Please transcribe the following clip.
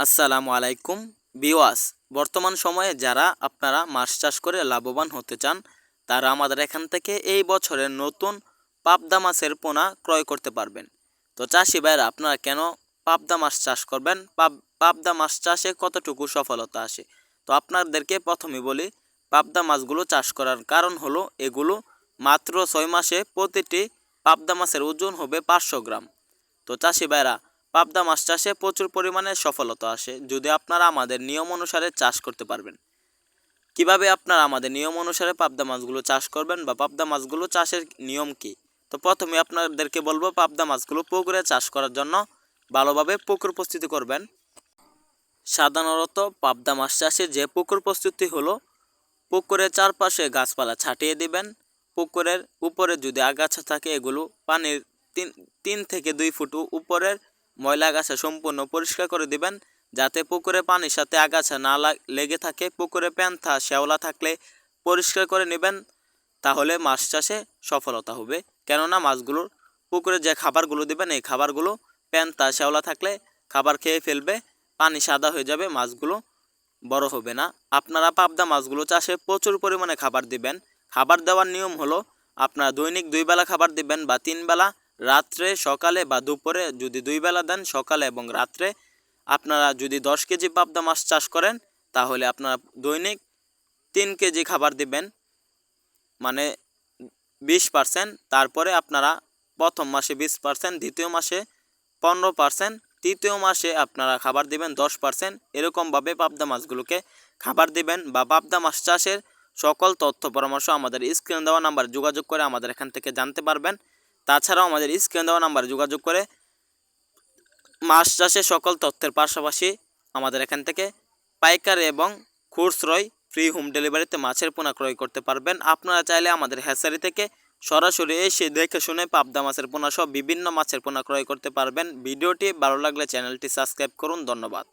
আসসালামু আলাইকুম ভিউয়ার্স। বর্তমান সময়ে যারা আপনারা মাছ চাষ করে লাভবান হতে চান, তারা আমাদের এখান থেকে এই বছরের নতুন পাবদা মাছের পোনা ক্রয় করতে পারবেন। তো চাষি ভাইরা, আপনারা কেন পাবদা মাছ চাষ করবেন, পাবদা মাছ চাষে কতটুকু সফলতা আসে? তো আপনাদেরকে প্রথমেই বলি, পাবদা মাছগুলো চাষ করার কারণ হলো এগুলো মাত্র 6 মাসে প্রতিটি পাবদা মাছের ওজন হবে 500 গ্রাম। তো চাষি ভাইরা, পাবদা মাছ চাষে প্রচুর পরিমাণে সফলতা আসে যদি আপনারা আমাদের নিয়ম অনুসারে চাষ করতে পারবেন। কিভাবে আপনারা আমাদের নিয়ম অনুসারে পাবদা মাছগুলো চাষ করবেন বা পাবদা মাছগুলো চাষের নিয়ম কি? তো প্রথমে আপনাদেরকে বলবো, পাবদা মাছগুলো পুকুরে চাষ করার জন্য ভালোভাবে পুকুর প্রস্তুতি করবেন। সাধারণত পাবদা মাছ চাষে যে পুকুর প্রস্তুতি হলো, পুকুরের চারপাশে গাছপালা ছাটিয়ে দিবেন। পুকুরের উপরে যদি আগাছা থাকে, এগুলো পানির 3 থেকে 2 ফুট উপরের ময়লা আগাছা সম্পূর্ণ পরিষ্কার করে দিবেন, যাতে পুকুরে পানির সাথে আগাছা না লেগে থাকে। পুকুরে প্যান্থা শ্যাওলা থাকলে পরিষ্কার করে নেবেন, তাহলে মাছ চাষে সফলতা হবে। কেননা মাছগুলোর পুকুরে যে খাবারগুলো দিবেন, এই খাবারগুলো প্যান্থা শ্যাওলা থাকলে খাবার খেয়ে ফেলবে, পানি সাদা হয়ে যাবে, মাছগুলো বড় হবে না। আপনারা পাবদা মাছগুলো চাষে প্রচুর পরিমাণে খাবার দিবেন। খাবার দেওয়ার নিয়ম হলো, আপনারা দৈনিক 2 বেলা খাবার দিবেন বা 3 বেলা, রাত্রে, সকালে বা দুপুরে। যদি 2 বেলা দেন, সকালে এবং রাত্রে। আপনারা যদি 10 কেজি পাবদা মাছ চাষ করেন, তাহলে আপনারা দৈনিক 3 কেজি খাবার দিবেন, মানে 20%। তারপরে আপনারা প্রথম মাসে 20%, দ্বিতীয় মাসে 15%, তৃতীয় মাসে আপনারা খাবার দিবেন 10%। এরকমভাবে পাবদা মাছগুলোকে খাবার দিবেন। বা পাবদা মাছ চাষের সকল তথ্য পরামর্শ আমাদের স্ক্রিনে দেওয়া নাম্বার যোগাযোগ করে আমাদের এখান থেকে জানতে পারবেন। তাছাড়াও আমাদের স্ক্রিনে দেওয়া নাম্বার যোগাযোগ করে মাছ চাষের সকল তথ্যের পাশাপাশি আমাদের এখান থেকে পাইকারি এবং খুচরোয় ফ্রি হোম ডেলিভারিতে মাছের পোনা ক্রয় করতে পারবেন। আপনারা চাইলে আমাদের হ্যাচারি থেকে সরাসরি এসে দেখে শুনে পাবদা মাছের পোনা সহ বিভিন্ন মাছের পোনা ক্রয় করতে পারবেন। ভিডিওটি ভালো লাগলে চ্যানেলটি সাবস্ক্রাইব করুন। ধন্যবাদ।